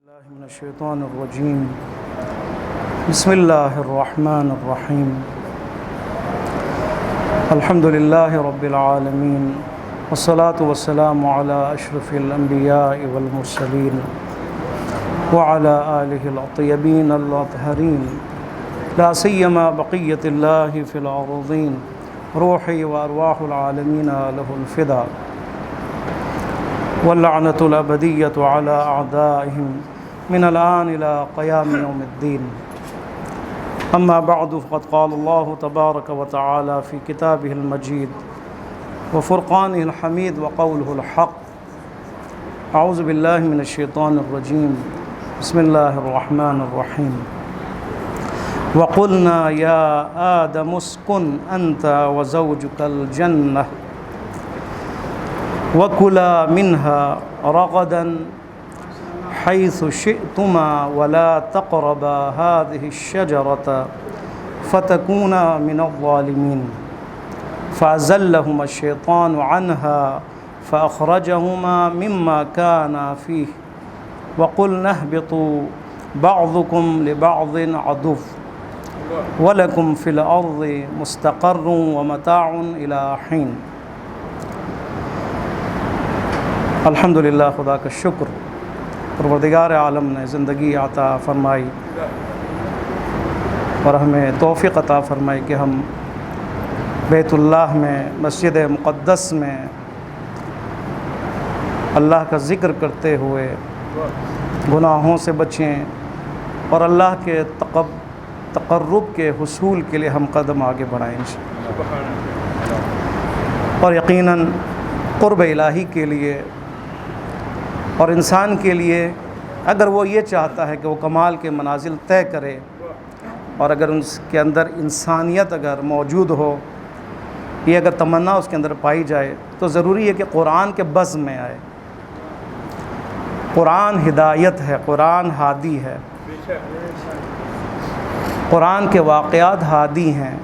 الله من الشيطان الرجيم. بسم الله الرحمن الرحيم. الحمد لله رب العالمين، والصلاة والسلام على أشرف الأنبياء والمرسلين وعلى آله الطيبين الأطهرين، لا سيما بقية الله في الأرضين، روحي وأرواح العالمين له الفداء، واللعنة الأبدية على أعدائهم من الآن إلى قيام يوم الدين. أما بعد، فقد قال الله تبارك وتعالى في كتابه المجيد وفرقانه الحميد وقوله الحق. أعوذ بالله من الشيطان الرجيم. بسم الله الرحمن الرحيم. وقلنا يا آدم اسكن أنت وزوجك الجنة وكلا منها رغدا حيث شئتما ولا تقربا هذه الشجرة فتكونا من الظالمين. فأزلهما الشيطان عنها فأخرجهما مما كانا فيه وقلنا اهبطوا بعضكم لبعض عدو ولكم في الأرض مستقر ومتاع إلى حين. الحمدللہ، خدا کا شکر، پروردگار عالم نے زندگی عطا فرمائی اور ہمیں توفیق عطا فرمائی کہ ہم بیت اللہ میں، مسجد مقدس میں اللہ کا ذکر کرتے ہوئے گناہوں سے بچیں اور اللہ کے تقرب کے حصول کے لیے ہم قدم آگے بڑھائیں اور یقیناً قرب الہی کے لیے اور انسان کے لیے، اگر وہ یہ چاہتا ہے کہ وہ کمال کے منازل طے کرے اور اگر اس کے اندر انسانیت اگر موجود ہو، یہ اگر تمنا اس کے اندر پائی جائے، تو ضروری ہے کہ قرآن کے بزم میں آئے۔ قرآن ہدایت ہے، قرآن ہادی ہے، قرآن کے واقعات ہادی ہیں،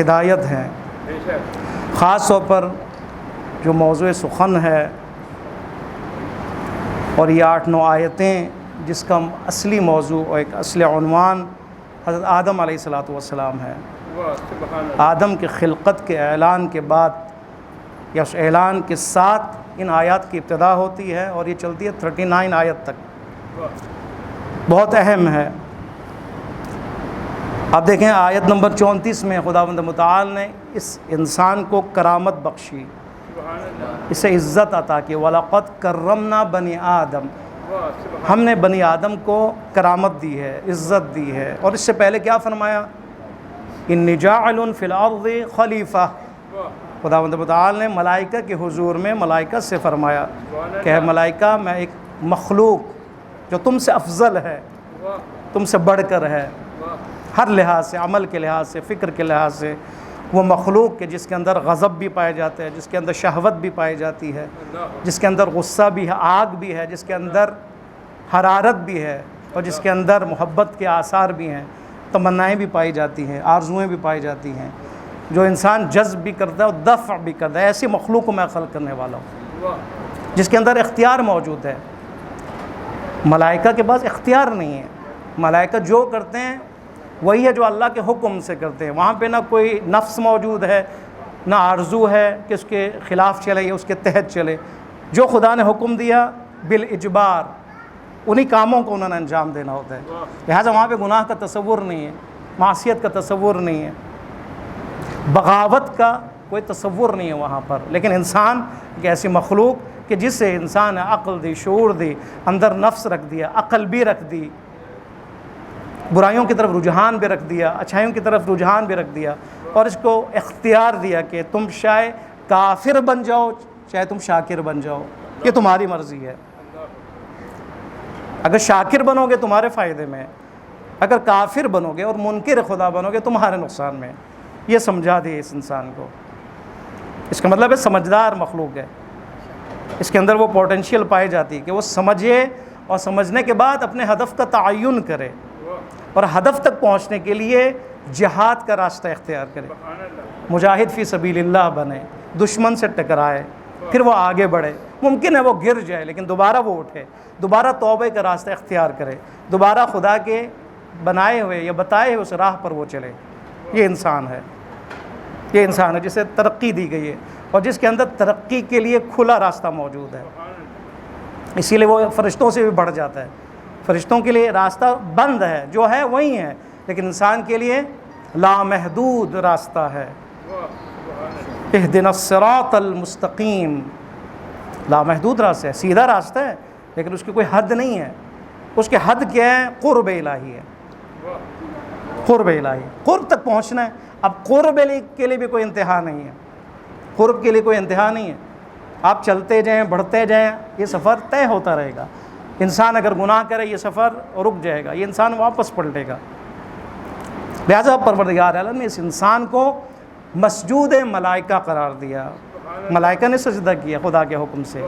ہدایت ہیں۔ خاص طور پر جو موضوع سخن ہے اور یہ 8-9 آیتیں، جس کا اصلی موضوع اور ایک اصل عنوان حضرت آدم علیہ السلام ہے۔ آدم کی خلقت کے اعلان کے بعد یا اس اعلان کے ساتھ ان آیات کی ابتدا ہوتی ہے اور یہ چلتی ہے 39 آیت تک، بہت اہم ہے۔ آپ دیکھیں آیت نمبر 34 میں خداوند متعال نے اس انسان کو کرامت بخشی، اسے عزت عطا کی۔ وَلَقَدْ كَرَّمْنَا بَنِي آدم، ہم نے بنی آدم کو کرامت دی ہے، عزت دی ہے۔ اور اس سے پہلے کیا فرمایا؟ إِنِّي جَاعِلٌ فِي الْأَرْضِ خَلِيفَةً۔ خداوند متعال نے ملائکہ کے حضور میں ملائکہ سے فرمایا کہ اے ملائکہ، میں ایک مخلوق جو تم سے افضل ہے، تم سے بڑھ کر ہے، ہر لحاظ سے، عمل کے لحاظ سے، فکر کے لحاظ سے، وہ مخلوق کے جس کے اندر غضب بھی پائے جاتے ہیں، جس کے اندر شہوت بھی پائی جاتی ہے، جس کے اندر غصہ بھی ہے، آگ بھی ہے، جس کے اندر حرارت بھی ہے اور جس کے اندر محبت کے آثار بھی ہیں، تمنائیں بھی پائی جاتی ہیں، آرزوئیں بھی پائی جاتی ہیں، جو انسان جذب بھی کرتا ہے اور دفع بھی کرتا ہے۔ ایسی مخلوق کو میں خلق کرنے والا ہوں جس کے اندر اختیار موجود ہے۔ ملائکہ کے پاس اختیار نہیں ہے، ملائکہ جو کرتے ہیں وہی ہے جو اللہ کے حکم سے کرتے ہیں۔ وہاں پہ نہ کوئی نفس موجود ہے، نہ آرزو ہے کہ اس کے خلاف چلے یا اس کے تحت چلے۔ جو خدا نے حکم دیا بالاجبار، انہی کاموں کو انہوں نے انجام دینا ہوتا ہے۔ لہٰذا وہاں پہ گناہ کا تصور نہیں ہے، معصیت کا تصور نہیں ہے، بغاوت کا کوئی تصور نہیں ہے وہاں پر۔ لیکن انسان ایک ایسی مخلوق کہ جسے انسان نے عقل دی، شعور دی، اندر نفس رکھ دیا، عقل بھی رکھ دی، برائیوں کی طرف رجحان بھی رکھ دیا، اچھائیوں کی طرف رجحان بھی رکھ دیا، اور اس کو اختیار دیا کہ تم چاہے کافر بن جاؤ چاہے تم شاکر بن جاؤ، یہ تمہاری مرضی ہے۔ اگر شاکر بنو گے تمہارے فائدے میں، اگر کافر بنو گے اور منکر خدا بنو گے تمہارے نقصان میں۔ یہ سمجھا دے اس انسان کو۔ اس کا مطلب ہے سمجھدار مخلوق ہے، اس کے اندر وہ پوٹینشیل پائی جاتی ہے کہ وہ سمجھے اور سمجھنے کے بعد اپنے ہدف کا تعین کرے اور ہدف تک پہنچنے کے لیے جہاد کا راستہ اختیار کرے، مجاہد فی سبیل اللہ بنے، دشمن سے ٹکرائے، پھر وہ آگے بڑھے۔ ممکن ہے وہ گر جائے لیکن دوبارہ وہ اٹھے، دوبارہ توبہ کا راستہ اختیار کرے، دوبارہ خدا کے بنائے ہوئے یا بتائے ہوئے اس راہ پر وہ چلے۔ یہ انسان ہے، یہ انسان ہے جسے ترقی دی گئی ہے اور جس کے اندر ترقی کے لیے کھلا راستہ موجود ہے، اسی لیے وہ فرشتوں سے بھی بڑھ جاتا ہے۔ فرشتوں کے لیے راستہ بند ہے، جو ہے وہی ہے، لیکن انسان کے لیے لامحدود راستہ ہے۔ اہدنا الصراط المستقیم، لامحدود راستہ ہے، سیدھا راستہ ہے لیکن اس کی کوئی حد نہیں ہے۔ اس کے حد کیا ہے؟ قرب الہی ہے، قرب الہی، قرب تک پہنچنا ہے۔ اب قرب کے لیے بھی کوئی انتہا نہیں ہے، قرب کے لیے کوئی انتہا نہیں ہے۔ آپ چلتے جائیں، بڑھتے جائیں، یہ سفر طے ہوتا رہے گا۔ انسان اگر گناہ کرے یہ سفر رک جائے گا، یہ انسان واپس پلٹے گا۔ لہذا پروردگار عالم نے اس انسان کو مسجود ملائکہ قرار دیا، ملائکہ نے سجدہ کیا خدا کے حکم سے،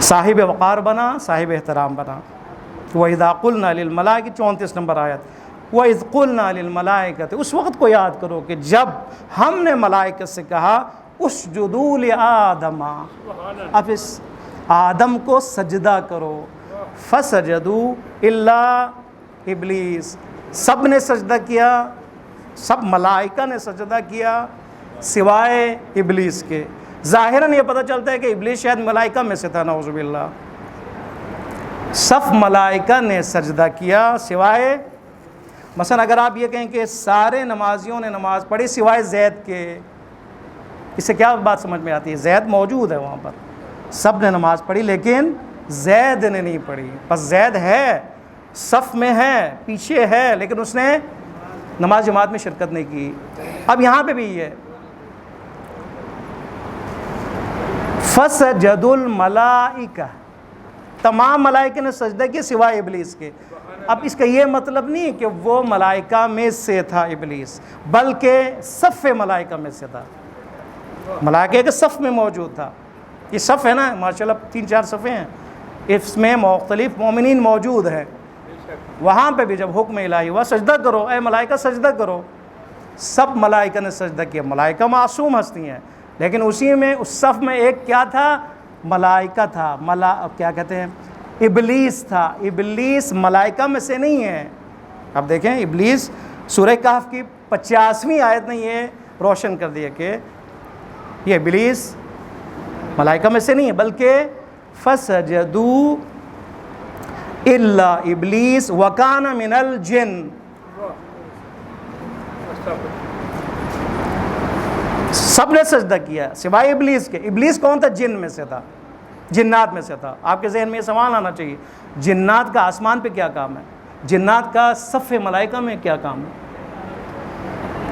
صاحب وقار بنا، صاحب احترام بنا۔ وَإِذَا قُلْنَا لِلْمَلَائِكَةِ 34 نمبر آیت، وَإِذْ قُلْنَا لِلْمَلَائِكَةِ، اس وقت کو یاد کرو کہ جب ہم نے ملائکہ سے کہا اسجدوا لآدم، اب اس آدم کو سجدہ کرو، فسجدوا الا ابلیس، سب نے سجدہ کیا، سب ملائکہ نے سجدہ کیا سوائے ابلیس کے۔ ظاہراً یہ پتہ چلتا ہے کہ ابلیس شاید ملائکہ میں سے تھا، نعوذ باللہ۔ صف ملائکہ نے سجدہ کیا سوائے، مثلا اگر آپ یہ کہیں کہ سارے نمازیوں نے نماز پڑھی سوائے زید کے، اس سے کیا بات سمجھ میں آتی ہے؟ زید موجود ہے وہاں پر، سب نے نماز پڑھی لیکن زید نے نہیں پڑھی۔ بس زید ہے، صف میں ہے، پیچھے ہے، لیکن اس نے نماز جماعت میں شرکت نہیں کی۔ اب یہاں پہ بھی یہ فسجد الملائکہ، تمام ملائکہ نے سجدہ کیا سوائے ابلیس کے۔ اب اس کا یہ مطلب نہیں کہ وہ ملائکہ میں سے تھا ابلیس، بلکہ صف ملائکہ میں سے تھا، ملائکہ کے صف میں موجود تھا۔ یہ صف ہے نا ماشاءاللہ، 3-4 صفیں ہیں، اس میں مختلف مومنین موجود ہیں۔ وہاں پہ بھی جب حکم الہی ہوا سجدہ کرو، اے ملائکہ سجدہ کرو، سب ملائکہ نے سجدہ کیا۔ ملائکہ معصوم ہستی ہیں، لیکن اسی میں اس صف میں ایک کیا تھا؟ ملائکہ تھا، کیا کہتے ہیں؟ ابلیس تھا۔ ابلیس ملائکہ میں سے نہیں ہے۔ اب دیکھیں ابلیس، سورہ کہف کی 50ویں آیت نے یہ روشن کر دیا کہ یہ ابلیس ملائکہ میں سے نہیں ہے، بلکہ فسجدوا الا ابلیس وکان من الجن، سب نے سجدہ کیا سوائے ابلیس کے۔ ابلیس کون تھا؟ جن میں سے تھا، جنات میں سے تھا۔ آپ کے ذہن میں یہ سوال آنا چاہیے، جنات کا آسمان پہ کیا کام ہے؟ جنات کا صف ملائکہ میں کیا کام ہے؟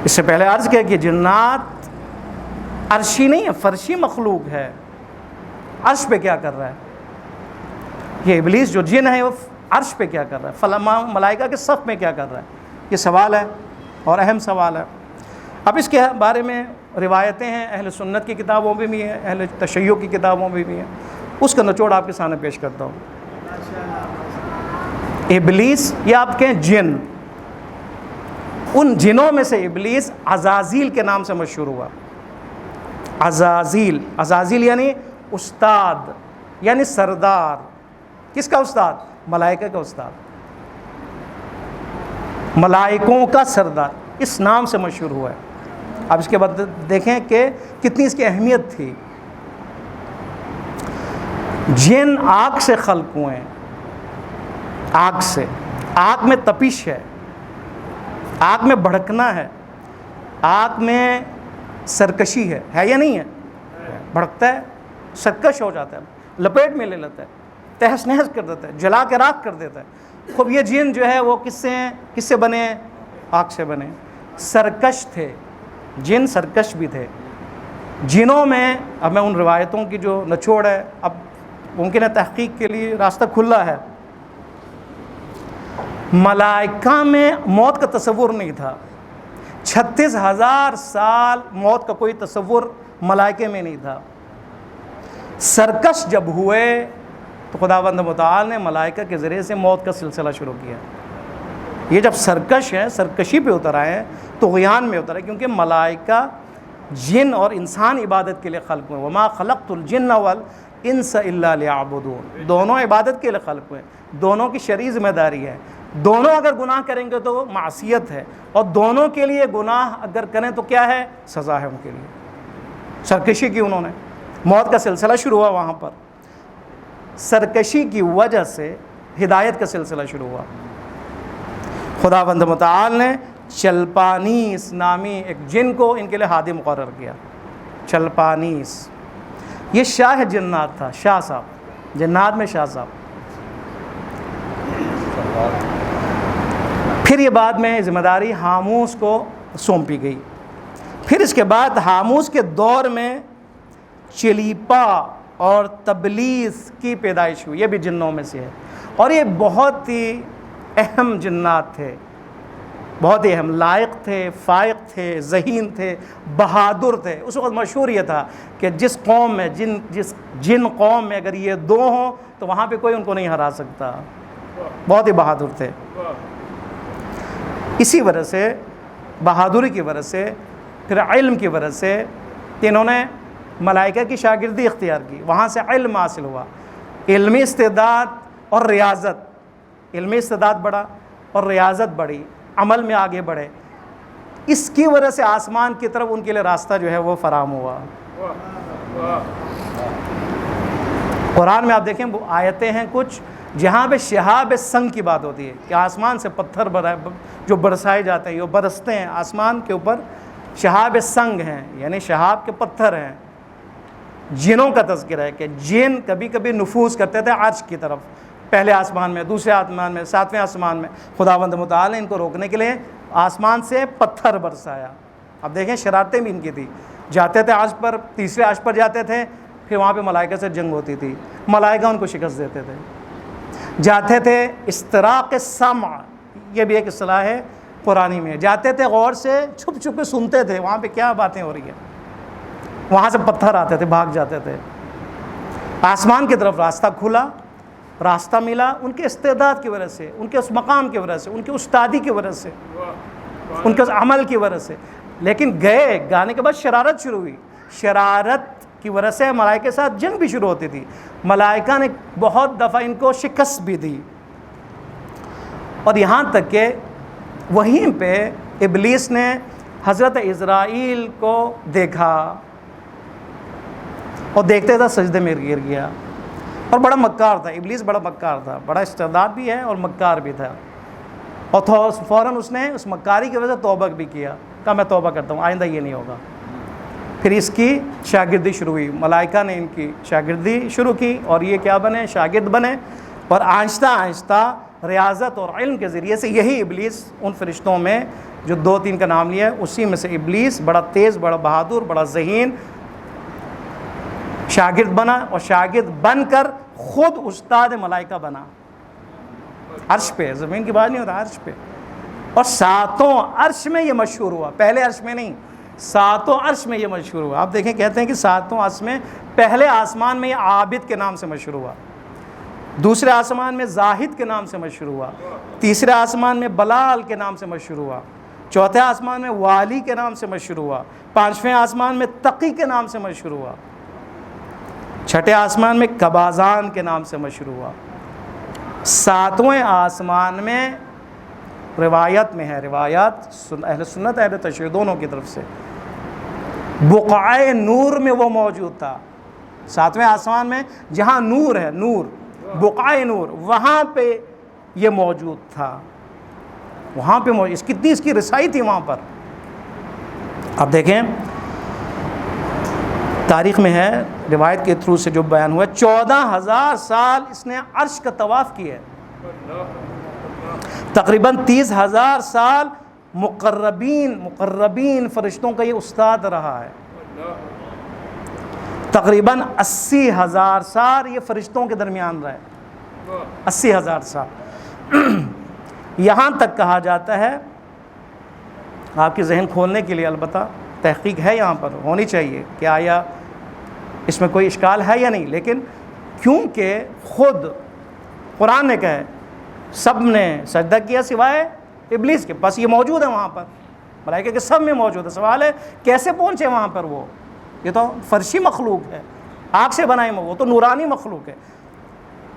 اس سے پہلے عرض کیا کہ جنات عرشی نہیں ہے، فرشی مخلوق ہے، عرش پہ کیا کر رہا ہے؟ یہ ابلیس جو جن ہے وہ عرش پہ کیا کر رہا ہے؟ فلاں ملائکہ کے صف میں کیا کر رہا ہے؟ یہ سوال ہے اور اہم سوال ہے۔ اب اس کے بارے میں روایتیں ہیں، اہل سنت کی کتابوں میں بھی ہیں، اہل تشیع کی کتابوں میں بھی ہیں، اس کا نچوڑ آپ کے سامنے پیش کرتا ہوں۔ ابلیس یا آپ کہیں جن، ان جنوں میں سے ابلیس عزازیل کے نام سے مشہور ہوا۔ عزازیل، عزازیل یعنی استاد، یعنی سردار۔ کس کا استاد؟ ملائکہ کا استاد، ملائکوں کا سردار، اس نام سے مشہور ہوا ہے۔ اب اس کے بعد دیکھیں کہ کتنی اس کی اہمیت تھی۔ جن آگ سے خلق ہوئے ہیں، آگ سے، آگ میں تپش ہے، آگ میں بھڑکنا ہے، آگ میں سرکشی ہے یا نہیں ہے؟ بھڑکتا ہے، سرکش ہو جاتا ہے، لپیٹ میں لے لیتا ہے، تہس نہس کر دیتا ہے، جلا کے راکھ کر دیتا ہے۔ خوب یہ جن جو ہے وہ کس سے بنے؟ آگ سے بنے، سرکش تھے، جن سرکش بھی تھے۔ جنوں میں، اب میں ان روایتوں کی جو نچوڑ ہے، اب ممکن ہے تحقیق کے لیے راستہ کھلا ہے۔ ملائکہ میں موت کا تصور نہیں تھا، 36,000 سال موت کا کوئی تصور ملائکے میں نہیں تھا۔ سرکش جب ہوئے تو خداوند متعال نے ملائکہ کے ذریعے سے موت کا سلسلہ شروع کیا۔ یہ جب سرکش ہیں، سرکشی پہ اتر آئے ہیں، طغیان میں اتر آئے، کیونکہ ملائکہ جن اور انسان عبادت کے لیے خلق ہوئے. وما خلقت الجن والانس الا لیعبدون. دونوں عبادت کے لیے خلق ہوئے, دونوں کی شرعی ذمہ داری ہے. دونوں اگر گناہ کریں گے تو معصیت ہے, اور دونوں کے لیے گناہ اگر کریں تو کیا ہے؟ سزا ہے ان کے لیے. سرکشی کی انہوں نے, موت کا سلسلہ شروع ہوا وہاں پر. سرکشی کی وجہ سے ہدایت کا سلسلہ شروع ہوا. خداوند متعال نے چلپانیس نامی ایک جن کو ان کے لیے ہادی مقرر کیا. چلپانیس یہ شاہ جنات تھا, شاہ صاحب, جنات میں شاہ صاحب. پھر یہ بعد میں ذمہ داری ہاموس کو سونپی گئی. پھر اس کے بعد ہاموس کے دور میں چلیپا اور تبلیس کی پیدائش ہوئی. یہ بھی جنوں میں سے ہے, اور یہ بہت ہی اہم جنات تھے, بہت ہی اہم, لائق تھے, فائق تھے, ذہین تھے, بہادر تھے. اس وقت مشہور یہ تھا کہ جس قوم میں جن قوم میں اگر یہ دو ہوں تو وہاں پہ کوئی ان کو نہیں ہرا سکتا. بہت ہی بہادر تھے. اسی وجہ سے, بہادری کی وجہ سے, پھر علم کی وجہ سے انہوں نے ملائکہ کی شاگردی اختیار کی. وہاں سے علم حاصل ہوا, علمی استعداد اور ریاضت. علمی استعداد بڑھا اور ریاضت بڑھی, عمل میں آگے بڑھے. اس کی وجہ سے آسمان کی طرف ان کے لیے راستہ جو ہے وہ فراہم ہوا. قرآن میں آپ دیکھیں وہ آیتیں ہیں کچھ جہاں پہ شہاب سنگ کی بات ہوتی ہے کہ آسمان سے پتھر جو برسائے جاتے ہیں, جو برستے ہیں آسمان کے اوپر, شہاب سنگ ہیں, یعنی شہاب کے پتھر ہیں. جنوں کا تذکرہ ہے کہ جن کبھی کبھی نفوذ کرتے تھے عرش کی طرف, پہلے آسمان میں, دوسرے آسمان میں, ساتویں آسمان میں. خداوند متعال نے ان کو روکنے کے لیے آسمان سے پتھر برسایا. اب دیکھیں شرارتیں بھی ان کی تھی. جاتے تھے عرش پر, تیسرے عرش پر جاتے تھے, پھر وہاں پہ ملائکہ سے جنگ ہوتی تھی, ملائکہ ان کو شکست دیتے تھے. جاتے تھے استراق سمع, یہ بھی ایک اصطلاح ہے قرآنی میں, جاتے تھے غور سے چھپ چھپ کے سنتے تھے وہاں پہ کیا باتیں ہو رہی ہیں. وہاں سے پتھر آتے تھے, بھاگ جاتے تھے. آسمان کی طرف راستہ کھلا, راستہ ملا ان کے استعداد کی وجہ سے, ان کے اس مقام کی وجہ سے, ان کی استادی کی وجہ سے, ان کے اس عمل کی وجہ سے. لیکن گانے کے بعد شرارت شروع ہوئی. شرارت کی وجہ سے ملائکہ کے ساتھ جنگ بھی شروع ہوتی تھی. ملائکہ نے بہت دفعہ ان کو شکست بھی دی, اور یہاں تک کہ وہیں پہ ابلیس نے حضرت عزرائیل کو دیکھا, اور دیکھتے تھا سجدے میں گر گیا. اور بڑا مکار تھا ابلیس, بڑا مکار تھا, بڑا استعداد بھی ہے اور مکار بھی تھا. اور فوراً اس نے اس مکاری کی وجہ سے توبہ بھی کیا, کہا میں توبہ کرتا ہوں, آئندہ یہ نہیں ہوگا. پھر اس کی شاگردی شروع ہوئی, ملائکہ نے ان کی شاگردی شروع کی, اور یہ کیا بنے؟ شاگرد بنے. اور آہستہ آہستہ ریاضت اور علم کے ذریعے سے یہی ابلیس ان فرشتوں میں جو 2-3 کا نام لیا ہے, اسی میں سے ابلیس بڑا تیز, بڑا بہادر, بڑا ذہین شاگرد بنا, اور شاگرد بن کر خود استاد ملائکہ بنا. عرش پہ, زمین کی بات نہیں ہوتا, عرش پہ. اور 7 عرش میں یہ مشہور ہوا, پہلے عرش میں نہیں, 7 عرش میں یہ مشہور ہوا. آپ دیکھیں کہتے ہیں کہ 7 عرش میں پہلے آسمان میں یہ عابد کے نام سے مشہور ہوا, دوسرے آسمان میں زاہد کے نام سے مشہور ہوا, تیسرے آسمان میں بلال کے نام سے مشہور ہوا, چوتھے آسمان میں والی کے نام سے مشہور ہوا, 5ویں آسمان میں تقی کے نام سے مشہور ہوا, 6ٹھے آسمان میں کبازان کے نام سے مشہور ہوا. 7ویں آسمان میں روایت میں ہے, روایات اہل سنت اہل تشیع دونوں کی طرف سے, بقعۂ نور میں وہ موجود تھا. 7ویں آسمان میں جہاں نور ہے, نور, بقعۂ نور, وہاں پہ یہ موجود تھا. وہاں پہ موجود, کتنی اس کی رسائی تھی وہاں پر. اب دیکھیں تاریخ میں ہے, روایت کے تھرو سے جو بیان ہوا ہے, 14,000 سال اس نے عرش کا طواف کیا ہے. تقریباً 30,000 سال مقربین فرشتوں کا یہ استاد رہا ہے. تقریباً 80,000 سال یہ فرشتوں کے درمیان رہے, 80,000 سال. یہاں تک کہا جاتا ہے, آپ کے ذہن کھولنے کے لیے البتہ تحقیق ہے یہاں پر, ہونی چاہیے کہ آیا اس میں کوئی اشکال ہے یا نہیں, لیکن کیونکہ خود قرآن نے کہا ہے سب نے سجدہ کیا سوائے ابلیس کے, بس یہ موجود ہے وہاں پر. ملائکہ کے سب میں موجود ہے. سوال ہے کیسے پہنچے وہاں پر؟ وہ یہ تو فرشی مخلوق ہے, آگ سے بنائی, وہ تو نورانی مخلوق ہے.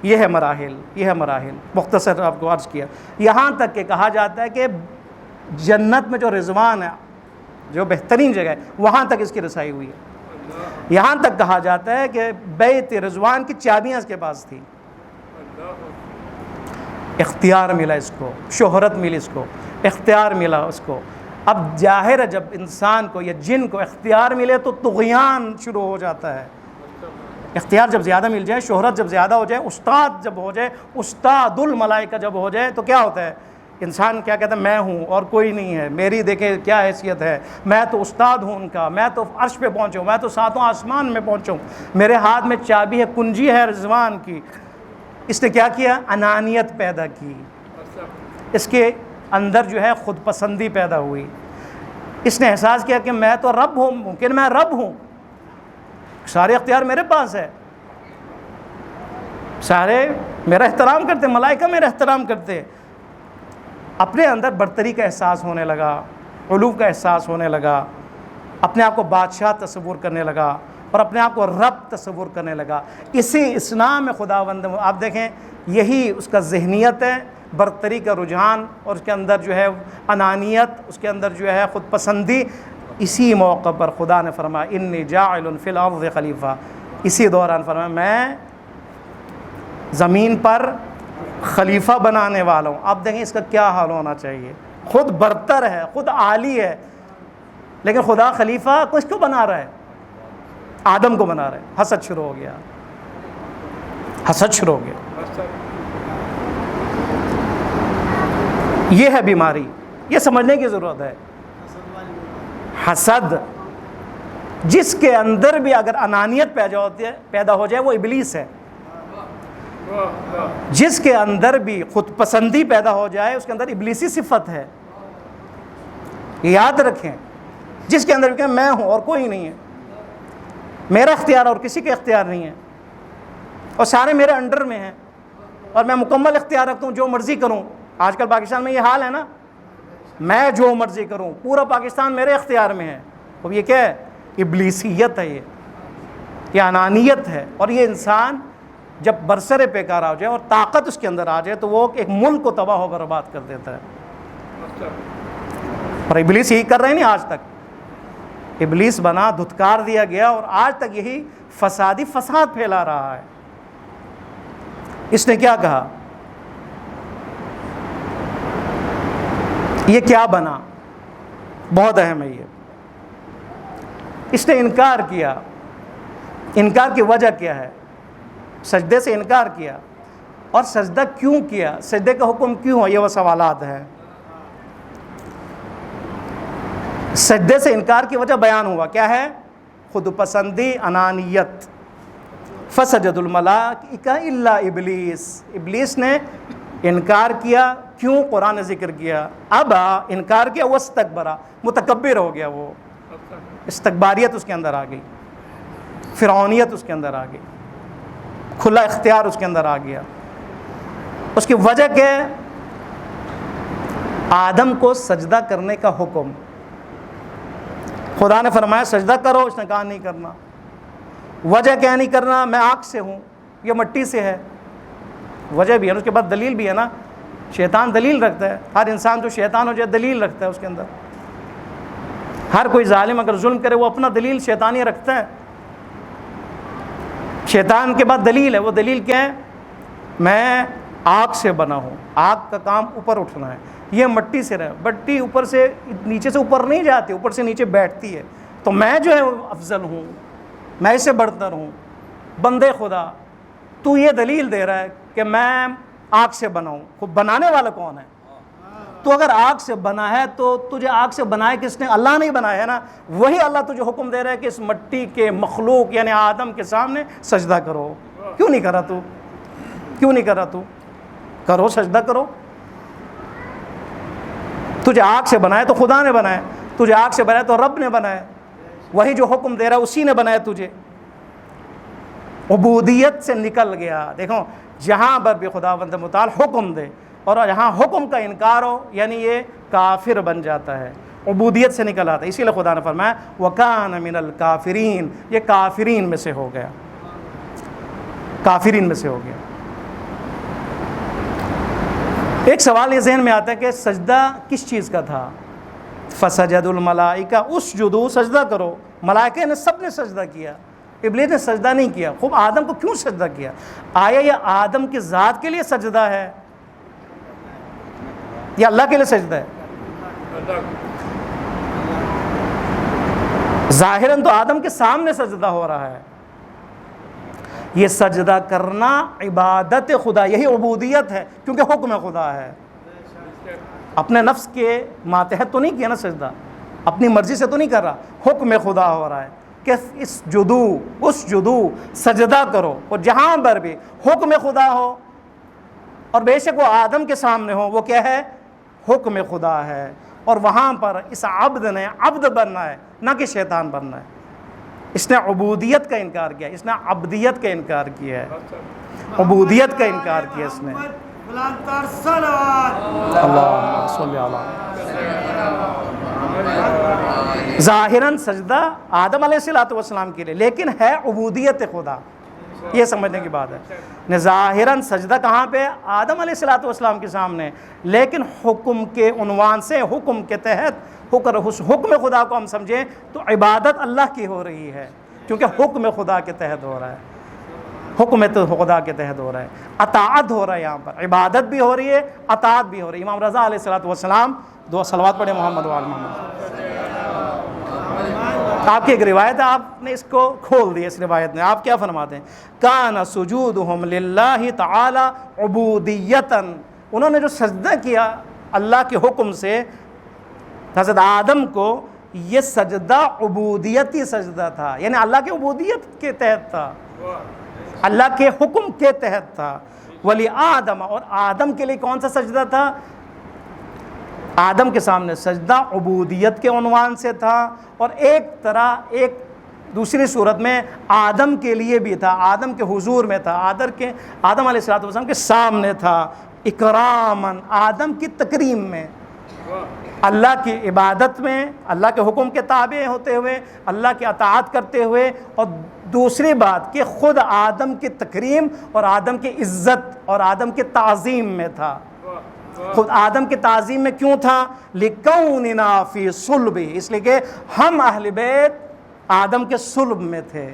یہ ہے مراحل, یہ ہے مراحل. مختصر آپ کو عرض کیا. یہاں تک کہ کہا جاتا ہے کہ جنت میں جو رضوان ہے, جو بہترین جگہ ہے, وہاں تک اس کی رسائی ہوئی ہے. یہاں تک کہا جاتا ہے کہ بیت رضوان کی چابیاں اس کے پاس تھی. اختیار ملا اس کو, شہرت ملی اس کو, اختیار ملا اس کو. اب ظاہر ہے جب انسان کو یا جن کو اختیار ملے تو طغیان شروع ہو جاتا ہے. اختیار جب زیادہ مل جائے, شہرت جب زیادہ ہو جائے, استاد جب ہو جائے, استاد الملائکہ جب ہو جائے, تو کیا ہوتا ہے؟ انسان کیا کہتا ہے؟ میں ہوں اور کوئی نہیں ہے, میری دیکھیں کیا حیثیت ہے, میں تو استاد ہوں ان کا, میں تو عرش پہ پہنچوں, میں تو ساتوں آسمان میں پہنچوں, میرے ہاتھ میں چابی ہے, کنجی ہے رضوان کی. اس نے کیا کیا؟ انانیت پیدا کی. اس کے اندر جو ہے خود پسندی پیدا ہوئی. اس نے احساس کیا کہ میں تو رب ہوں, ممکن میں رب ہوں, سارے اختیار میرے پاس ہے, سارے میرا احترام کرتے, ملائکہ میرا احترام کرتے. اپنے اندر برتری کا احساس ہونے لگا, علو کا احساس ہونے لگا, اپنے آپ کو بادشاہ تصور کرنے لگا اور اپنے آپ کو رب تصور کرنے لگا. اسی اسلام میں خداوند, آپ دیکھیں یہی اس کا ذہنیت ہے, برتری کا رجحان, اور اس کے اندر جو ہے انانیت, اس کے اندر جو ہے خود پسندی. اسی موقع پر خدا نے فرمایا انی جاعل فی الارض خلیفہ. اسی دوران فرمایا میں زمین پر خلیفہ بنانے والا ہوں. آپ دیکھیں اس کا کیا حال ہونا چاہیے. خود برتر ہے, خود عالی ہے, لیکن خدا خلیفہ کس کو بنا رہا ہے؟ آدم کو بنا رہا ہے. حسد شروع ہو گیا, حسد شروع ہو گیا. یہ ہے بیماری, یہ سمجھنے کی ضرورت ہے. حسد, جس کے اندر بھی اگر انانیت پیدا ہو جائے وہ ابلیس ہے. جس کے اندر بھی خود پسندی پیدا ہو جائے اس کے اندر ابلیسی صفت ہے. یاد رکھیں, جس کے اندر بھی کہ میں ہوں اور کوئی نہیں ہے, میرا اختیار اور کسی کا اختیار نہیں ہے, اور سارے میرے انڈر میں ہیں, اور میں مکمل اختیار رکھتا ہوں, جو مرضی کروں. آج کل پاکستان میں یہ حال ہے نا, میں جو مرضی کروں, پورا پاکستان میرے اختیار میں ہے. اب یہ کیا ہے؟ ابلیسیت ہے, یہ انانیت ہے. اور یہ انسان جب برسر پیکار آ جائے اور طاقت اس کے اندر آ جائے تو وہ ایک ملک کو تباہ و برباد کر دیتا ہے. اور ابلیس یہی کر رہے نہیں آج تک. ابلیس بنا, دھتکار دیا گیا, اور آج تک یہی فسادی فساد پھیلا رہا ہے. اس نے کیا کہا؟ یہ کیا بنا؟ بہت اہم ہے یہ. اس نے انکار کیا. انکار کی وجہ کیا ہے؟ سجدے سے انکار کیا. اور سجدہ کیوں کیا؟ سجدے کا حکم کیوں ہے؟ یہ وہ سوالات ہیں. سجدے سے انکار کی وجہ بیان ہوا, کیا ہے؟ خود پسندی, انانیت. فسجد الملائکہ الا ابلیس. ابلیس نے انکار کیا. کیوں؟ قرآن نے ذکر کیا. ابا, انکار کیا, واستکبر, متکبر ہو گیا. وہ استکباریت اس کے اندر آ گئی, فرعونیت اس کے اندر آ گئی, کھلا اختیار اس کے اندر آ گیا. اس کی وجہ کہ آدم کو سجدہ کرنے کا حکم, خدا نے فرمایا سجدہ کرو, اس نے کہا نہیں کرنا. وجہ کیا نہیں کرنا؟ میں آگ سے ہوں, یہ مٹی سے ہے. وجہ بھی ہے, اس کے بعد دلیل بھی ہے نا. شیطان دلیل رکھتا ہے. ہر انسان جو شیطان ہو جائے دلیل رکھتا ہے اس کے اندر. ہر کوئی ظالم اگر ظلم کرے وہ اپنا دلیل شیطانی رکھتا ہے. شیطان کے بعد دلیل ہے. وہ دلیل کیا ہے؟ میں آگ سے بنا ہوں, آگ کا کام اوپر اٹھنا ہے. یہ مٹی سے رہے, مٹی اوپر سے نیچے سے اوپر نہیں جاتی, اوپر سے نیچے بیٹھتی ہے. تو میں جو ہے افضل ہوں, میں اس سے بڑھتر ہوں. بندے خدا, تو یہ دلیل دے رہا ہے کہ میں آگ سے بنا ہوں. خود بنانے والا کون ہے؟ تو اگر آگ سے بنا ہے تو تجھے آگ سے بنائے کس نے؟ اللہ نہیں بنایا ہے نا. وہی اللہ تجھے حکم دے رہا ہے کہ اس مٹی کے مخلوق یعنی آدم کے سامنے سجدہ کرو. کیوں نہیں کرا تو؟ کیوں نہیں کرا تو؟ کرو, سجدہ کرو. تجھے آگ سے بنایا تو خدا نے بنایا, تجھے آگ سے بنایا تو رب نے بنایا. وہی جو حکم دے رہا ہے اسی نے بنایا تجھے. عبودیت سے نکل گیا. دیکھو جہاں پر بھی خداوند متعال حکم دے اور جہاں حکم کا انکار ہو یعنی یہ کافر بن جاتا ہے. عبودیت سے نکل آتا ہے. اسی لیے خدا نے فرمایا وَكَانَ مِنَ الْكَافِرِينَ, یہ کافرین میں سے ہو گیا, کافرین میں سے ہو گیا. ایک سوال یہ ذہن میں آتا ہے کہ سجدہ کس چیز کا تھا؟ فَسَجَدُ الْمَلَائِكَ اُسْجُدُوا, سجدہ کرو. ملائکہ نے سب نے سجدہ کیا, ابلیس نے سجدہ نہیں کیا. خوب آدم کو کیوں سجدہ کیا؟ آیا یہ آدم کی ذات کے لیے سجدہ ہے یا اللہ کے لیے سجدہ ہے؟ ظاہراً تو آدم کے سامنے سجدہ ہو رہا ہے. یہ سجدہ کرنا عبادت خدا, یہی عبودیت ہے, کیونکہ حکم خدا ہے. اپنے نفس کے ماتحت تو نہیں کیا نا سجدہ, اپنی مرضی سے تو نہیں کر رہا, حکم خدا ہو رہا ہے کہ اس جدو سجدہ کرو. اور جہاں پر بھی حکم خدا ہو, اور بے شک وہ آدم کے سامنے ہو, وہ کیا ہے؟ حکم خدا ہے. اور وہاں پر اس عبد نے عبد بننا ہے, نہ کہ شیطان بننا ہے. اس نے عبودیت کا انکار کیا, اس نے عبدیت کا انکار کیا ہے, عبودیت کا انکار کیا اس نے. اللہم صلی اللہ. ظاہراً سجدہ آدم علیہ السلام کے لیے, لیکن ہے عبودیت خدا, یہ سمجھنے کی بات ہے. ظاہراً سجدہ کہاں پہ؟ آدم علیہ السلام کے سامنے, لیکن حکم کے عنوان سے, حکم کے تحت, حکم خدا کو ہم سمجھیں تو عبادت اللہ کی ہو رہی ہے, کیونکہ حکم خدا کے تحت ہو رہا ہے, حکم تو خدا کے تحت ہو رہا ہے, اطاعت ہو رہا ہے. یہاں پر عبادت بھی ہو رہی ہے, اطاعت بھی ہو رہی ہے. امام رضا علیہ السلام, دو صلوات پڑھے محمد وآل محمد. آپ کی ایک روایت ہے, آپ نے اس کو کھول دیا. اس روایت میں آپ کیا فرماتے ہیں؟ کان سجودہم للہ تعالی عبودیتاً, انہوں نے جو سجدہ کیا اللہ کے حکم سے حضرت آدم کو, یہ سجدہ عبودیتی سجدہ تھا, یعنی اللہ کی عبودیت کے تحت تھا, اللہ کے حکم کے تحت تھا. ولی آدم, اور آدم کے لیے کون سا سجدہ تھا؟ آدم کے سامنے سجدہ عبودیت کے عنوان سے تھا, اور ایک دوسری صورت میں آدم کے لیے بھی تھا, آدم کے حضور میں تھا, آدم علیہ السلام کے سامنے تھا, اکراماً, آدم کی تکریم میں, اللہ کی عبادت میں, اللہ کے حکم کے تابع ہوتے ہوئے, اللہ کی اطاعت کرتے ہوئے. اور دوسری بات کہ خود آدم کی تکریم اور آدم کی عزت اور آدم کی تعظیم میں تھا. خود آدم کی تعظیم میں کیوں تھا؟ لِكَوْنِنَا فِي صُلْبِ, اس لیے کہ ہم اہل بیت آدم کے صلب میں تھے.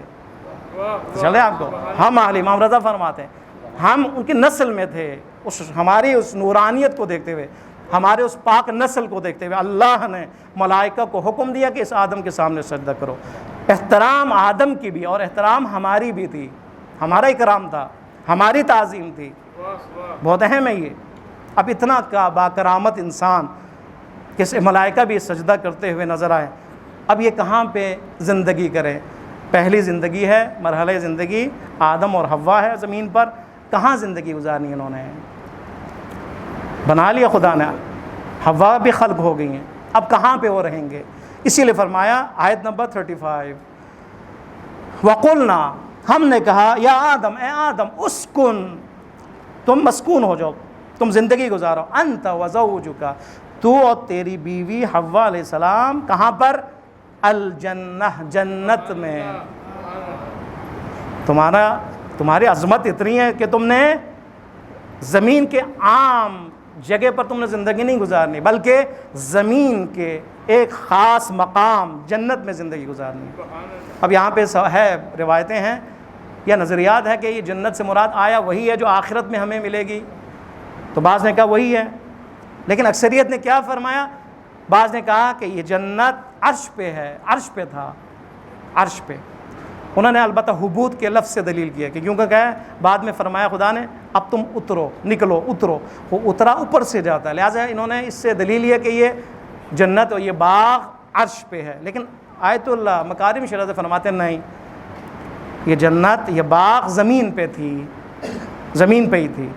چلے آپ کو, ہم امام رضا فرماتے ہیں ہم ان کی نسل میں تھے. ہماری اس نورانیت کو دیکھتے ہوئے, ہمارے اس پاک نسل کو دیکھتے ہوئے اللہ نے ملائکہ کو حکم دیا کہ اس آدم کے سامنے سجدہ کرو. احترام آدم کی بھی اور احترام ہماری بھی تھی, ہمارا اکرام تھا, ہماری تعظیم تھی. بہت اہم ہے یہ. اب اتنا باکرامت انسان کہ ملائکہ بھی سجدہ کرتے ہوئے نظر آئے. اب یہ کہاں پہ زندگی کرے؟ پہلی زندگی ہے, مرحلہ زندگی آدم اور حوا ہے زمین پر. کہاں زندگی گزارنی انہوں نے؟ بنا لیا خدا نے, حوا بھی خلق ہو گئی ہیں, اب کہاں پہ وہ رہیں گے؟ اسی لیے فرمایا آیت نمبر 35, وَقُلْنَا, ہم نے کہا, یا آدم, اے آدم, اسکن, تم مسکون ہو جاؤ, تم زندگی گزارو, انت وزوجک, تو اور تیری بیوی حوا علیہ السلام, کہاں پر؟ الجنہ, جنت میں. تمہاری عظمت اتنی ہے کہ تم نے زمین کے عام جگہ پر تم نے زندگی نہیں گزارنی, بلکہ زمین کے ایک خاص مقام جنت میں زندگی گزارنی. اب یہاں پہ ہے روایتیں ہیں یا نظریات ہے کہ یہ جنت سے مراد آیا وہی ہے جو آخرت میں ہمیں ملے گی, تو بعض نے کہا وہی ہے, لیکن اکثریت نے کیا فرمایا؟ بعض نے کہا کہ یہ جنت عرش پہ ہے, عرش پہ تھا, عرش پہ. انہوں نے البتہ حبوط کے لفظ سے دلیل کیا کہ کیونکہ کہا بعد میں فرمایا خدا نے اب تم اترو, نکلو, اترو. وہ اترا اوپر سے جاتا ہے, لہٰذا انہوں نے اس سے دلیل یہ کہ یہ جنت اور یہ باغ عرش پہ ہے. لیکن آیت اللہ مکارم شرح سے فرماتے نہیں, یہ جنت, یہ باغ زمین پہ تھی, زمین پہ ہی تھی.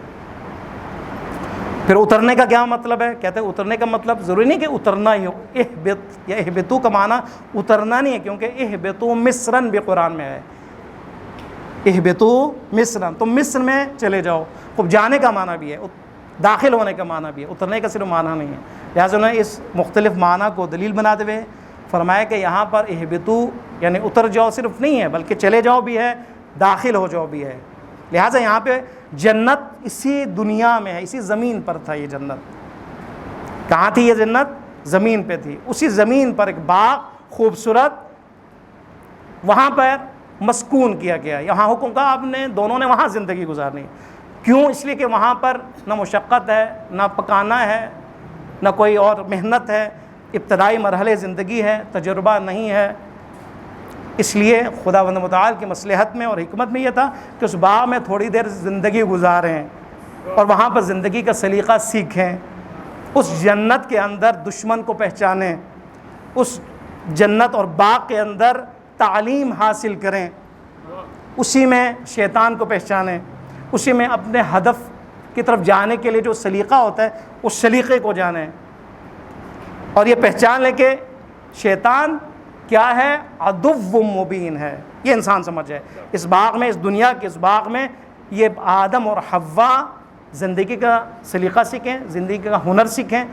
پھر اترنے کا کیا مطلب ہے؟ کہتے ہیں اترنے کا مطلب ضروری نہیں کہ اترنا ہی ہو. اہبط یا اہبطو کا معنی اترنا نہیں ہے, کیونکہ اہبطو مصرن بھی قرآن میں ہے. اہبطو مصرن, تم مصر میں چلے جاؤ. خوب جانے کا معنی بھی ہے, داخل ہونے کا معنی بھی ہے، اترنے کا صرف معنی نہیں ہے۔ لہٰذا انہوں نے اس مختلف معنی کو دلیل بناتے ہوئے فرمایا کہ یہاں پر اہبطو یعنی اتر جاؤ صرف نہیں ہے، بلکہ چلے جاؤ بھی ہے، داخل ہو جاؤ بھی ہے۔ لہٰذا یہاں پہ جنت اسی دنیا میں ہے، اسی زمین پر تھا یہ جنت۔ کہاں تھی یہ جنت؟ زمین پہ تھی۔ اسی زمین پر ایک باغ خوبصورت، وہاں پر مسکون کیا گیا۔ یہاں حکم کا آپ نے دونوں نے وہاں زندگی گزارنی۔ کیوں؟ اس لیے کہ وہاں پر نہ مشقت ہے، نہ پکانا ہے، نہ کوئی اور محنت ہے، ابتدائی مرحلے زندگی ہے، تجربہ نہیں ہے۔ اس لیے خداوند متعال کی مصلحت میں اور حکمت میں یہ تھا کہ اس باغ میں تھوڑی دیر زندگی گزاریں اور وہاں پر زندگی کا سلیقہ سیکھیں، اس جنت کے اندر دشمن کو پہچانیں، اس جنت اور باغ کے اندر تعلیم حاصل کریں، اسی میں شیطان کو پہچانیں، اسی میں اپنے ہدف کی طرف جانے کے لیے جو سلیقہ ہوتا ہے اس سلیقے کو جانیں، اور یہ پہچان لیں کہ شیطان کیا ہے؟ عدو مبین ہے۔ یہ انسان سمجھ جائے اس باغ میں، اس دنیا کے اس باغ میں یہ آدم اور حوا زندگی کا سلیقہ سیکھیں، زندگی کا ہنر سیکھیں،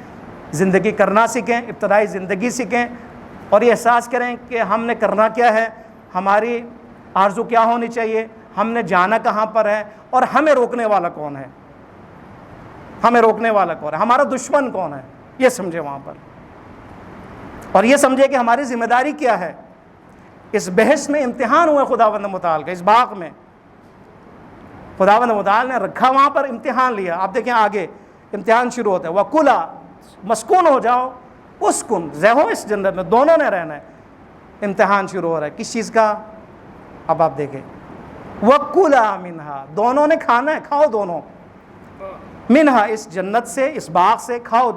زندگی کرنا سیکھیں، ابتدائی زندگی سیکھیں، اور یہ احساس کریں کہ ہم نے کرنا کیا ہے، ہماری آرزو کیا ہونی چاہیے، ہم نے جانا کہاں پر ہے، اور ہمیں روکنے والا کون ہے، ہمیں روکنے والا کون ہے، ہمارا دشمن کون ہے، یہ سمجھے وہاں پر، اور یہ سمجھے کہ ہماری ذمہ داری کیا ہے۔ اس بحث میں امتحان ہوا خداوند متعال کا، اس باغ میں خداوند متعال نے رکھا، وہاں پر امتحان لیا۔ آپ دیکھیں آگے امتحان شروع ہوتا ہے، وَكُلَا، مسکون ہو جاؤ، اسکن، رہو اس جنت میں، دونوں نے رہنا ہے۔ امتحان شروع ہو رہا ہے کس چیز کا؟ اب آپ دیکھیں وَكُلَا مِنْهَا، دونوں نے کھانا ہے، کھاؤ دونوں، منہا، اس جنت سے، اس باغ سے کھاؤ،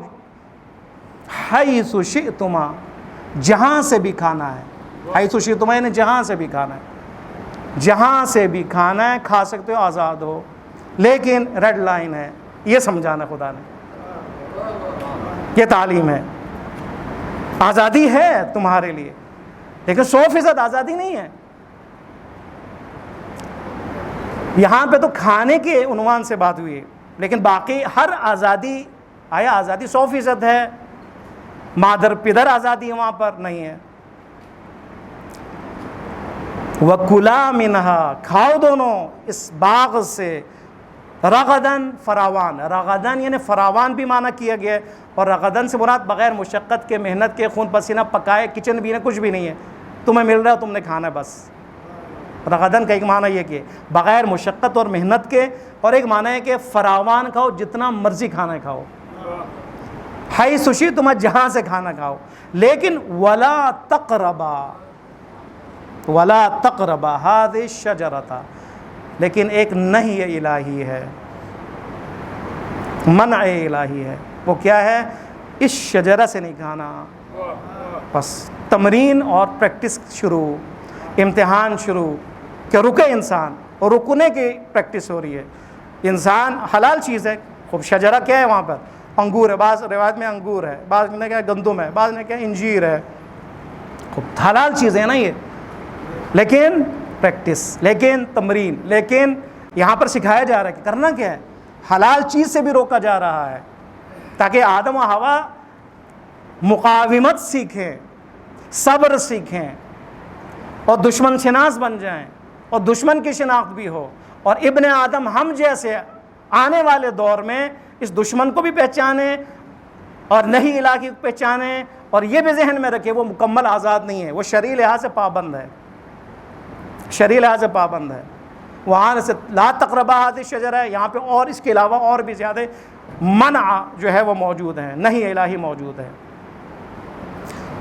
حیث شئتما، جہاں سے بھی کھانا ہے، حیث شئتما یعنی جہاں سے بھی کھانا ہے، جہاں سے بھی کھانا ہے کھا سکتے ہو، آزاد ہو، لیکن ریڈ لائن ہے، یہ سمجھانا خدا نے، یہ تعلیم ہے، آزادی ہے تمہارے لیے لیکن 100% آزادی نہیں ہے۔ یہاں پہ تو کھانے کے عنوان سے بات ہوئی ہے، لیکن باقی ہر آزادی، آیا آزادی 100% ہے؟ مادر پدر آزادی ہے وہاں پر نہیں ہے۔ وَكُلَا مِنْهَا، کھاؤ دونوں اس باغ سے، رغدن، فراوان، رغدن یعنی فراوان بھی معنی کیا گیا ہے، اور رغدن سے مراد بغیر مشقت کے، محنت کے، خون پسینہ پکائے، کچن بھی نہیں، کچھ بھی نہیں ہے، تمہیں مل رہا ہے، تم نے کھانا ہے بس۔ رغدن کا ایک معنی یہ کہ بغیر مشقت اور محنت کے، اور ایک معنی ہے کہ فراوان کھاؤ، جتنا مرضی کھانا کھاؤ، حیث شئتما، جہاں سے کھانا کھاؤ، لیکن وَلَا تَقْرَبَا، وَلَا تَقْرَبَا هَذِهِ الشَّجَرَةَ، لیکن ایک نہی الہی ہے، منع الہی ہے، وہ کیا ہے؟ اس شجرہ سے نہیں کھانا۔ بس تمرین اور پریکٹس شروع، امتحان شروع کہ رکے انسان، اور رکنے کی پریکٹس ہو رہی ہے۔ انسان حلال چیز ہے، خوب شجرہ کیا ہے وہاں پر؟ انگور ہے، بعض روایت میں انگور ہے، بعض نے کہا گندم ہے، بعض نے کہا انجیر ہے، خوب حلال چیزیں ہیں نا یہ، لیکن پریکٹس، لیکن تمرین، لیکن یہاں پر سکھایا جا رہا ہے کہ کرنا کیا ہے، حلال چیز سے بھی روکا جا رہا ہے تاکہ آدم و حوا مقاومت سیکھیں، صبر سیکھیں، اور دشمن شناس بن جائیں، اور دشمن کی شناخت بھی ہو، اور ابن آدم ہم جیسے آنے والے دور میں اس دشمن کو بھی پہچانیں اور نہیں الہی کو پہچانیں، اور یہ بھی ذہن میں رکھے وہ مکمل آزاد نہیں ہے، وہ شرعی لحاظ سے پابند ہے، شرعی لحاظ سے پابند ہے۔ وہاں سے لا تقربا هذه الشجرہ ہے، یہاں پہ اور اس کے علاوہ اور بھی زیادہ منع جو ہے وہ موجود ہیں، نہیں الہی موجود ہے۔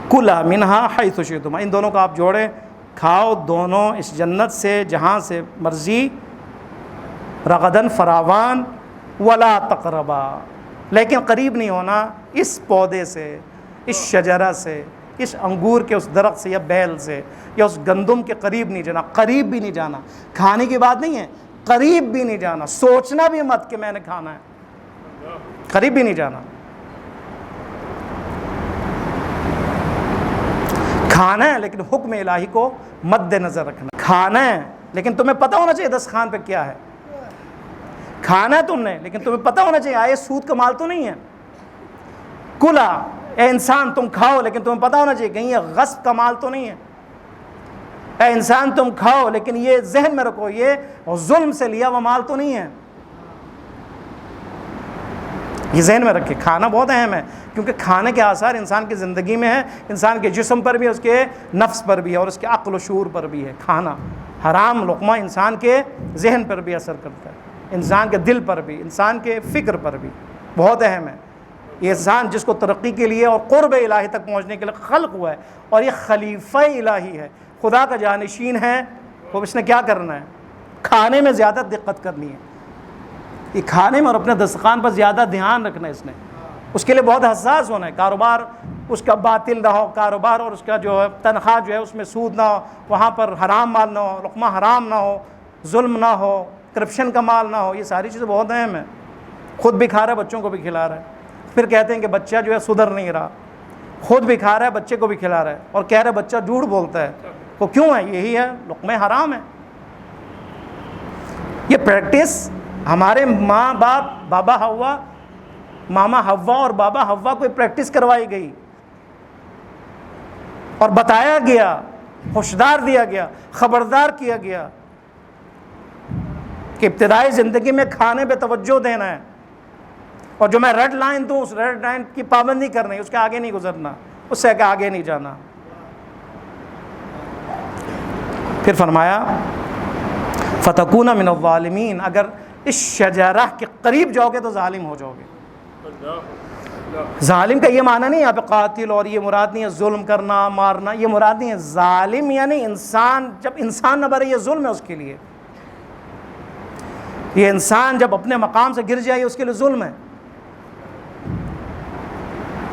کلا منہا حیث شئتما، ان دونوں کو آپ جوڑیں، کھاؤ دونوں اس جنت سے جہاں سے مرضی، رغدن، فراوان، ولا تقربا، لیکن قریب نہیں ہونا اس پودے سے، اس شجرہ سے، اس انگور کے اس درخت سے یا بیل سے یا اس گندم کے قریب نہیں جانا، قریب بھی نہیں جانا، کھانے کی بات نہیں ہے، قریب بھی نہیں جانا، سوچنا بھی مت کہ میں نے کھانا ہے، قریب بھی نہیں جانا۔ کھانا ہے لیکن حکم الہی کو مد نظر رکھنا، کھانا ہے لیکن تمہیں پتہ ہونا چاہیے دسترخوان پہ کیا ہے، کھانا ہے تم نے، لیکن تمہیں پتہ ہونا چاہیے آئے سود کا مال تو نہیں ہے. کلا اے انسان تم کھاؤ، لیکن تمہیں پتہ ہونا چاہیے کہیں یہ غصب کا مال تو نہیں ہے. اے انسان تم کھاؤ، لیکن یہ ذہن میں رکھو یہ ظلم سے لیا ہوا مال تو نہیں ہے. یہ ذہن میں رکھے. کھانا بہت اہم ہے، کیونکہ کھانے کے آثار انسان کی زندگی میں ہے، انسان کے جسم پر بھی ہے، اس کے نفس پر بھی ہے، اور اس کے عقل و شعور پر بھی ہے. کھانا حرام لقمہ انسان کے ذہن پر بھی اثر کرتا ہے، انسان کے دل پر بھی، انسان کے فکر پر بھی. بہت اہم ہے. یہ انسان جس کو ترقی کے لیے اور قرب الہی تک پہنچنے کے لیے خلق ہوا ہے، اور یہ خلیفہ الہی ہے، خدا کا جانشین ہے، تو اس نے کیا کرنا ہے؟ کھانے میں زیادہ دقت کرنی ہے. یہ کھانے میں اور اپنے دسترخوان پر زیادہ دھیان رکھنا ہے. اس نے اس کے لیے بہت حساس ہونا ہے. کاروبار اس کا باطل نہ ہو، کاروبار اور اس کا جو ہے تنخواہ جو ہے اس میں سود نہ ہو، وہاں پر حرام مال نہ ہو، لقمہ حرام نہ ہو، ظلم نہ ہو، کرپشن کا مال نہ ہو. یہ ساری چیزیں بہت اہم ہیں. خود بھی کھا رہا ہے، بچوں کو بھی کھلا رہا ہے. پھر کہتے ہیں کہ بچہ جو ہے سدھر نہیں رہا، خود بھی کھا رہا ہے، بچے کو بھی کھلا رہا ہے، اور کہہ رہا ہے بچہ جھوٹ بولتا ہے. وہ کیوں ہے؟ یہی ہے، لقمہ حرام ہے. یہ پریکٹس ہمارے ماں باپ، بابا ہوا، ماما ہوا اور بابا ہوا کو پریکٹس کروائی گئی اور بتایا گیا، ہوشدار دیا گیا، خبردار کیا گیا کہ ابتدائی زندگی میں کھانے پہ توجہ دینا ہے، اور جو میں ریڈ لائن دوں اس ریڈ لائن کی پابندی کرنی، اس کے آگے نہیں گزرنا، اس سے آگے نہیں جانا. پھر فرمایا فتکون من الظالمین، اگر اس شجرہ کے قریب جاؤ گے تو ظالم ہو جاؤ گے. ظالم کا یہ معنی نہیں یہاں پہ قاتل، اور یہ مراد نہیں ہے ظلم کرنا، مارنا، یہ مراد نہیں ہے. ظالم یعنی انسان، جب انسان نہ بڑھے یہ ظلم ہے اس کے لیے. یہ انسان جب اپنے مقام سے گر جائے اس کے لیے ظلم ہے،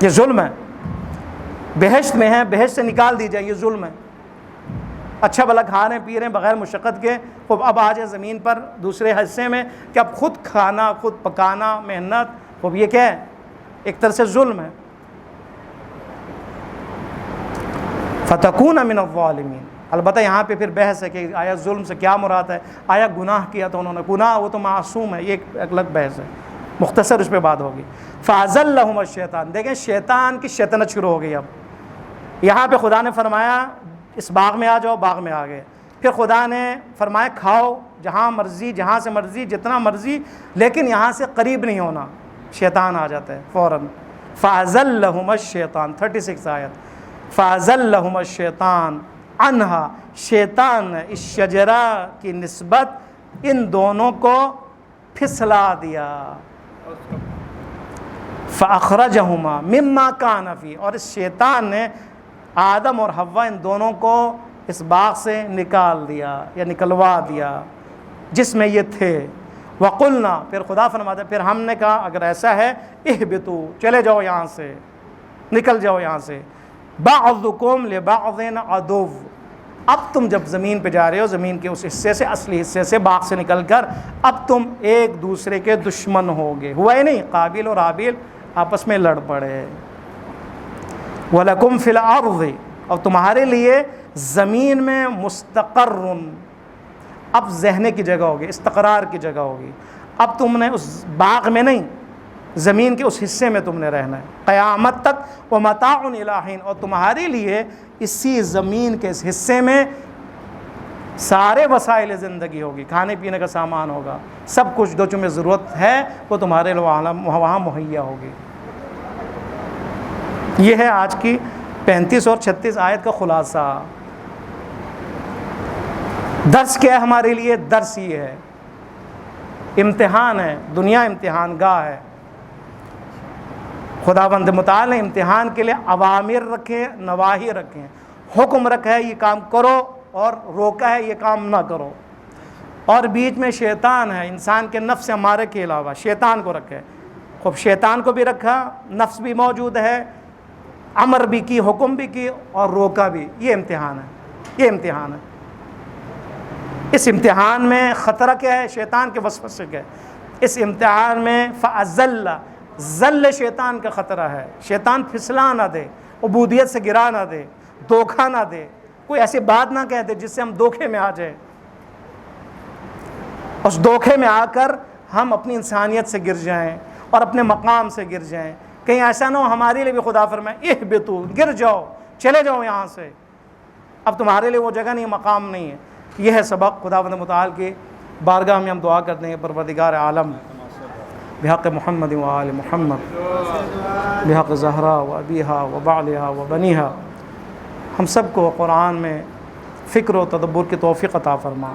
یہ ظلم ہے. بہشت میں ہے، بہشت سے نکال دی جائے، یہ ظلم ہے. اچھا بھلا کھا رہے ہیں پی رہے ہیں بغیر مشقت کے، اب آ جائے زمین پر دوسرے حصے میں کہ اب خود کھانا، خود پکانا، محنت، اب یہ کیا ہے؟ ایک طرح سے ظلم ہے. فتکون من الظالمین. البتہ یہاں پہ پھر بحث ہے کہ آیا ظلم سے کیا مراد ہے؟ آیا گناہ کیا تو انہوں نے؟ گناہ وہ تو معصوم ہے، یہ ایک الگ بحث ہے، مختصر اس پہ بات ہوگی. فَأَزَلَّهُمَ الشَّيْطَانُ. دیکھیں شیطان کی شیطنت شروع ہو گئی. اب یہاں پہ خدا نے فرمایا اس باغ میں آ جاؤ، باغ میں آ گئے. پھر خدا نے فرمایا کھاؤ جہاں مرضی، جہاں سے مرضی، جتنا مرضی، لیکن یہاں سے قریب نہیں ہونا. شیطان آ جاتا ہے فوراً. فَأَزَلَّهُمَ الشَّيْطَانُ 36 آیت. فَأَزَلَّهُمَ الشَّيْطَانُ عَنْهَا. شیطان نے اس شجرہ کی نسبت ان دونوں کو پھسلا دیا. فَأَخْرَجَهُمَا مِمَّا كَانَ فِيهِ. اور اس شیطان نے آدم اور حوا ان دونوں کو اس باغ سے نکال دیا یا نکلوا دیا جس میں یہ تھے. وَقُلْنَا. پھر خدا فرماتا ہے پھر ہم نے کہا اگر ایسا ہے اہبطوا، چلے جاؤ یہاں سے، نکل جاؤ یہاں سے. بَعْضُكُمْ لِبَعْضٍ عَدُوٌّ. اب تم جب زمین پہ جا رہے ہو، زمین کے اس حصے سے، اصلی حصے سے، باغ سے نکل کر، اب تم ایک دوسرے کے دشمن ہوگے. ہوا ہی نہیں، قابیل اور حابیل آپس میں لڑ پڑے. وَلَكُمْ فِي الْأَرْضِ. اور تمہارے لیے زمین میں مستقر، اب رہنے کی جگہ ہوگی، استقرار کی جگہ ہوگی. اب تم نے اس باغ میں نہیں، زمین کے اس حصے میں تم نے رہنا ہے قیامت تک. وَمَتَاعٌ إِلَىٰ حِينٍ. اور تمہارے لیے اسی زمین کے اس حصے میں سارے وسائل زندگی ہوگی، کھانے پینے کا سامان ہوگا، سب کچھ جو تمہیں ضرورت ہے وہ تمہارے لیے وہاں مہیا ہوگی. یہ ہے آج کی 35 اور 36 آیت کا خلاصہ. درس کیا ہے ہمارے لیے؟ درس یہ ہے امتحان ہے، دنیا امتحان گاہ ہے. خداوند متعال نے امتحان کے لیے اوامر رکھے، نواہی رکھے، حکم رکھا ہے یہ کام کرو اور روکا ہے یہ کام نہ کرو. اور بیچ میں شیطان ہے، انسان کے نفس امارے کے علاوہ شیطان کو رکھے. خوب شیطان کو بھی رکھا، نفس بھی موجود ہے، امر بھی کی، حکم بھی کی اور روکا بھی. یہ امتحان ہے، یہ امتحان ہے. اس امتحان میں خطرہ کیا ہے؟ شیطان کے وسوسے کا. اس امتحان میں فَأَزَلَّ، ذل شیطان کا خطرہ ہے. شیطان پھسلا نہ دے، عبودیت سے گرا نہ دے، دھوکہ نہ دے، کوئی ایسی بات نہ کہہ دے جس سے ہم دھوکے میں آ جائیں. اس دھوکے میں آ کر ہم اپنی انسانیت سے گر جائیں اور اپنے مقام سے گر جائیں. کہیں ایسا نہ ہو ہمارے لیے بھی خدا فرمائے اہبطوا، گر جاؤ، چلے جاؤ یہاں سے، اب تمہارے لیے وہ جگہ نہیں، مقام نہیں ہے. یہ ہے سبق. خداوند متعال کی بارگاہ میں ہم دعا کرتے ہیں، پروردگار عالم بحق محمد و آل محمد، بحق زہرا و ابیہا و بعلہا و بنیہا، ہم سب کو قرآن میں فکر و تدبر کی توفیق عطا فرما.